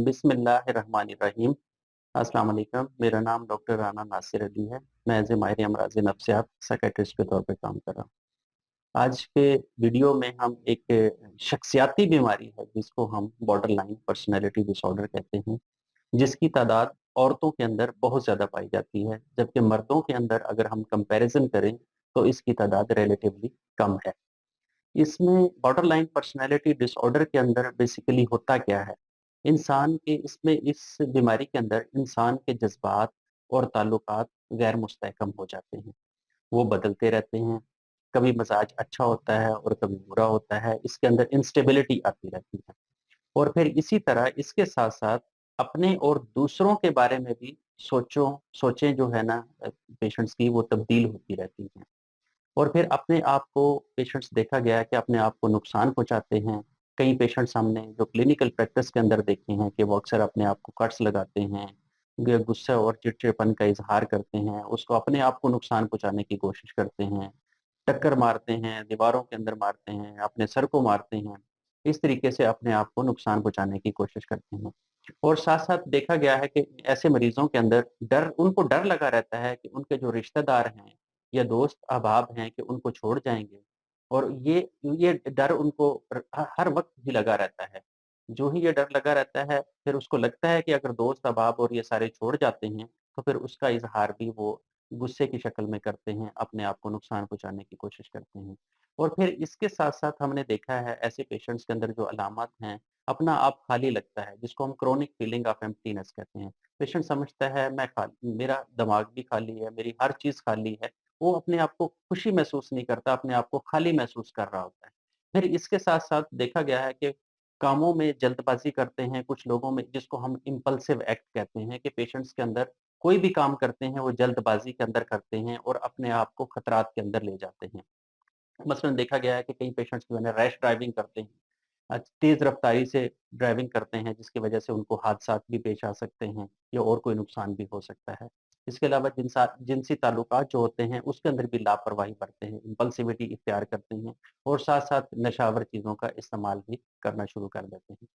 बिस्मिल्लाहिर्रहमानिर्रहीम। अस्सलाम वालेकुम। मेरा नाम डॉक्टर राना नासिर अली है। मैं एज़ ए माहिर अमराज़ नफ्सियात साइकियाट्रिस्ट के तौर पे काम कर रहा हूँ। आज के वीडियो में हम एक शख्सियाती बीमारी है जिसको हम बॉर्डरलाइन पर्सनैलिटी डिसऑर्डर कहते हैं, जिसकी तादाद औरतों के अंदर बहुत ज़्यादा पाई जाती है, जबकि मर्दों के अंदर अगर हम कंपैरिज़न करें तो इसकी तादाद रिलेटिवली कम है। इसमें बॉर्डरलाइन पर्सनैलिटी डिसऑर्डर के अंदर बेसिकली होता क्या है? इंसान के इसमें इस बीमारी के अंदर इंसान के जज़्बात और ताल्लुकात गैर मुस्तहकम हो जाते हैं। वो बदलते रहते हैं, कभी मज़ाज अच्छा होता है और कभी बुरा होता है, इसके अंदर इंस्टेबिलिटी आती रहती है। और फिर इसी तरह इसके साथ-साथ अपने और दूसरों के बारे में भी सोचें जो है ना पेशेंट्स की वो तब्दील होती रहती हैं। और फिर अपने आप को पेशेंट्स देखा गया है कि अपने आप को नुकसान पहुँचाते हैं। कई पेशेंट्स हमने जो क्लिनिकल प्रैक्टिस के अंदर देखे हैं कि वो अक्सर अपने आप को कट्स लगाते हैं, गुस्सा और चिड़चिड़ापन का इज़हार करते हैं, उसको अपने आप को नुकसान पहुँचाने की कोशिश करते हैं, टक्कर मारते हैं, दीवारों के अंदर मारते हैं, अपने सर को मारते हैं। इस तरीके से अपने आप को नुकसान पहुँचाने की कोशिश करते हैं। और साथ-साथ देखा गया है कि ऐसे मरीज़ों के अंदर उनको डर लगा रहता है कि उनके जो रिश्तेदार हैं या दोस्त अहबाब हैं कि उनको छोड़ जाएँगे और ये डर उनको हर वक़्त ही लगा रहता है। जो ही ये डर लगा रहता है, फिर उसको लगता है कि अगर दोस्त अहबाब और ये सारे छोड़ जाते हैं, तो फिर उसका इज़हार भी वो गुस्से की शक्ल में करते हैं, अपने आप को नुकसान पहुँचाने की कोशिश करते हैं। और फिर इसके साथ-साथ हमने देखा है ऐसे पेशेंट्स के अंदर जो अलामत हैं, अपना आप खाली लगता है, जिसको हम क्रोनिक फीलिंग ऑफ एम्प्टीनेस कहते हैं। पेशेंट समझता है मेरा दिमाग भी खाली है, मेरी हर चीज़ खाली है। वो अपने आप को खुशी महसूस नहीं करता, अपने आप को खाली महसूस कर रहा होता है। फिर इसके साथ-साथ देखा गया है कि कामों में जल्दबाज़ी करते हैं कुछ लोगों में जिसको हम इम्पल्सिव एक्ट कहते हैं कि पेशेंट्स के अंदर कोई भी काम करते हैं, वो जल्दबाज़ी के अंदर करते हैं और अपने आप को खतरात के अंदर ले जाते हैं। मसलन देखा गया है कि कई पेशेंट्स जो है ना रैश ड्राइविंग करते हैं। तेज़ रफ़्तारी से ड्राइविंग करते हैं जिसकी वजह से उनको हादसात भी पेश आ सकते हैं या और कोई नुकसान भी हो सकता है। इसके अलावा जिनसी ताल्लुकात जो होते हैं उसके अंदर भी लापरवाही बरतते हैं, इम्पल्सिविटी इख्तियार करते हैं और साथ-साथ नशावर चीज़ों का इस्तेमाल भी करना शुरू कर देते हैं।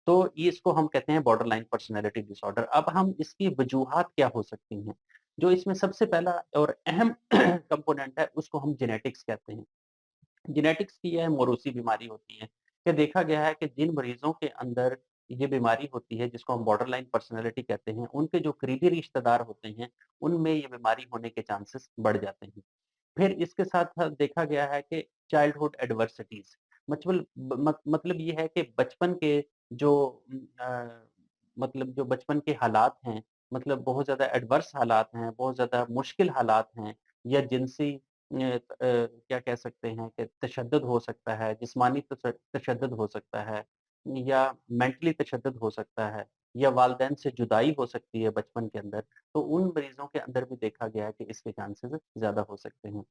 तो ये इसको हम कहते हैं बॉर्डरलाइन पर्सनैलिटी डिसऑर्डर। अब हम इसकी वजूहात क्या हो सकती हैं? जो इसमें सबसे पहला और अहम कंपोनेंट है उसको हम जेनेटिक्स कहते हैं। जेनेटिक्स की यह मौरूसी बीमारी होती है कि देखा गया है कि जिन मरीजों के अंदर ये बीमारी होती है जिसको हम बॉर्डरलाइन पर्सनैलिटी कहते हैं, उनके जो करीबी रिश्तेदार होते हैं, उनमें ये बीमारी होने के चांसेस बढ़ जाते हैं। फिर इसके साथ-साथ देखा गया है कि चाइल्डहुड एडversiटीज़ मतलब ये है कि बचपन के जो मतलब जो बचपन के हालात हैं, मतलब बहुत ज़्यादा एडवर्स हालात हैं, बहुत ज़्यादा मुश्किल हालात हैं या जिनसी क्या कह सकते हैं कि तशद्दुद हो सकता है, जिस्मानी तशद्दुद हो सकता है या मेंटली तशद्दुद हो सकता है या वालिदैन से जुदाई हो सकती है बचपन के अंदर, तो उन मरीज़ों के अंदर भी देखा गया है कि इसके चांसेज़ ज़्यादा हो सकते हैं।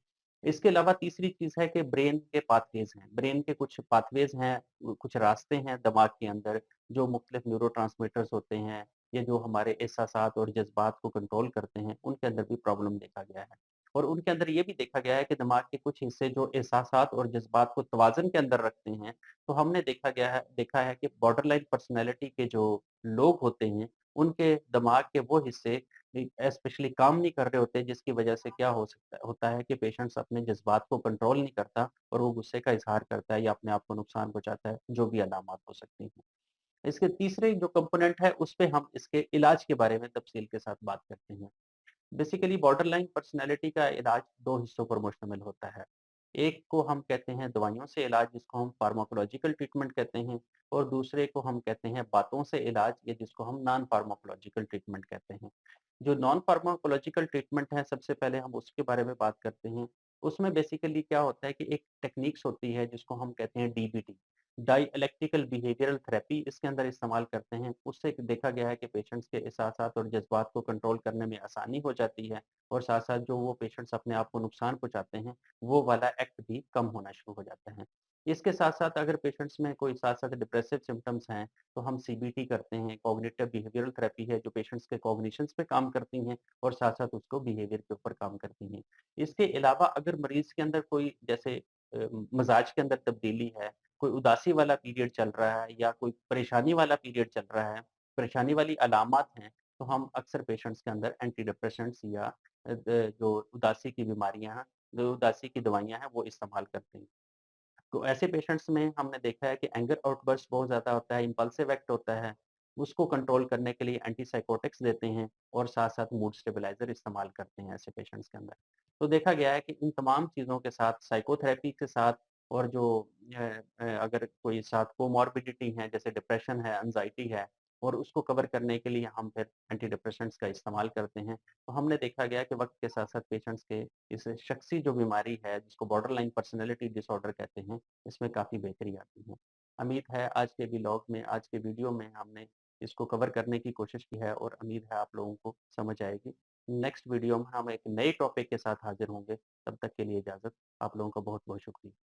इसके अलावा तीसरी चीज़ है कि ब्रेन के पाथवेज़ हैं, ब्रेन के कुछ पाथवेज़ हैं, कुछ रास्ते हैं दिमाग के अंदर जो मुख्तलिफ न्यूरोट्रांसमीटर्स होते हैं या जो हमारे एहसासात और जज़्बात को कंट्रोल करते हैं, उनके अंदर भी प्रॉब्लम देखा गया है। और उनके अंदर ये भी देखा गया है कि दिमाग के कुछ हिस्से जो एहसासात और जज़्बात को तवाज़ुन के अंदर रखते हैं, तो हमने देखा है कि बॉर्डरलाइन पर्सनैलिटी के जो लोग होते हैं, उनके दिमाग के वो हिस्से स्पेशली काम नहीं कर रहे होते, जिसकी वजह से क्या होता है कि पेशेंट्स अपने जज़्बात को कंट्रोल नहीं करता और वो गुस्से का इज़हार करता है या अपने आप को नुकसान पहुँचाता है, जो भी अलामात हो सकती हैं। इसके तीसरे जो कंपोनेंट है, उसपे हम इसके इलाज के बारे में तफ़सील के साथ बात करते हैं। बेसिकली बॉर्डरलाइन पर्सनैलिटी का इलाज 2 हिस्सों पर मुश्तमिल होता है। एक को हम कहते हैं दवाइयों से इलाज जिसको हम फार्माकोलॉजिकल ट्रीटमेंट कहते हैं और दूसरे को हम कहते हैं बातों से इलाज या जिसको हम नॉन फार्माकोलॉजिकल ट्रीटमेंट कहते हैं। जो नॉन फार्माकोलॉजिकल ट्रीटमेंट है सबसे पहले हम उसके बारे में बात करते हैं। उसमें बेसिकली क्या होता है कि एक टेक्निक्स होती है जिसको हम कहते हैं डीबीटी, डाइइलेक्ट्रिकल बिहेवियरल थेरेपी इसके अंदर इस्तेमाल करते हैं। उससे देखा गया है कि पेशेंट्स के एहसासात और जज़्बात को कंट्रोल करने में आसानी हो जाती है और साथ-साथ जो वो पेशेंट्स अपने आप को नुकसान पहुँचाते हैं, वो वाला एक्ट भी कम होना शुरू हो जाता है। इसके साथ-साथ अगर पेशेंट्स में कोई साथ-साथ डिप्रेसिव सिम्पटम्स हैं, तो हम सीबीटी करते हैं, कॉग्निटिव बिहेवियरल थेरेपी है जो पेशेंट्स के कॉग्निशंस पे काम करती हैं और साथ-साथ उसको बिहेवियर के ऊपर काम करती हैं। इसके अलावा अगर मरीज़ के अंदर कोई जैसे मिज़ाज के अंदर तब्दीली है, कोई उदासी वाला पीरियड चल रहा है या कोई परेशानी वाला पीरियड चल रहा है, परेशानी वाली अलामत हैं, तो हम अक्सर पेशेंट्स के अंदर एंटी डिप्रेसेंट्स या जो उदासी की बीमारियाँ हैं, जो उदासी की दवाइयाँ हैं, वो इस्तेमाल करते हैं। तो ऐसे पेशेंट्स में हमने देखा है कि एंगर आउटबर्स्ट बहुत ज़्यादा होता है, इम्पल्सिव एक्ट होता है, उसको कंट्रोल करने के लिए एंटीसाइकोटिक्स देते हैं और साथ-साथ मूड स्टेबलाइज़र इस्तेमाल करते हैं ऐसे पेशेंट्स के अंदर। तो देखा गया है कि इन तमाम चीज़ों के साथ साइकोथेरेपी के साथ और जो अगर कोई साथ कोमॉर्बिडिटी है, जैसे डिप्रेशन है, एंग्ज़ायटी है और उसको कवर करने के लिए हम फिर एंटी डिप्रेसेंट्स का इस्तेमाल करते हैं। तो हमने देखा गया है कि वक़्त के साथ-साथ पेशेंट्स के इस शख़्सी जो बीमारी है, जिसको बॉर्डरलाइन पर्सनैलिटी डिसऑर्डर कहते हैं, इसमें काफ़ी बेहतरी आती है। उम्मीद है आज के व्लॉग में, आज के वीडियो में हमने इसको कवर करने की कोशिश की है और उम्मीद है आप लोगों को समझ आएगी। नेक्स्ट वीडियो में हम एक नए टॉपिक के साथ हाज़िर होंगे, तब तक के लिए इजाज़त। आप लोगों का बहुत-बहुत शुक्रिया।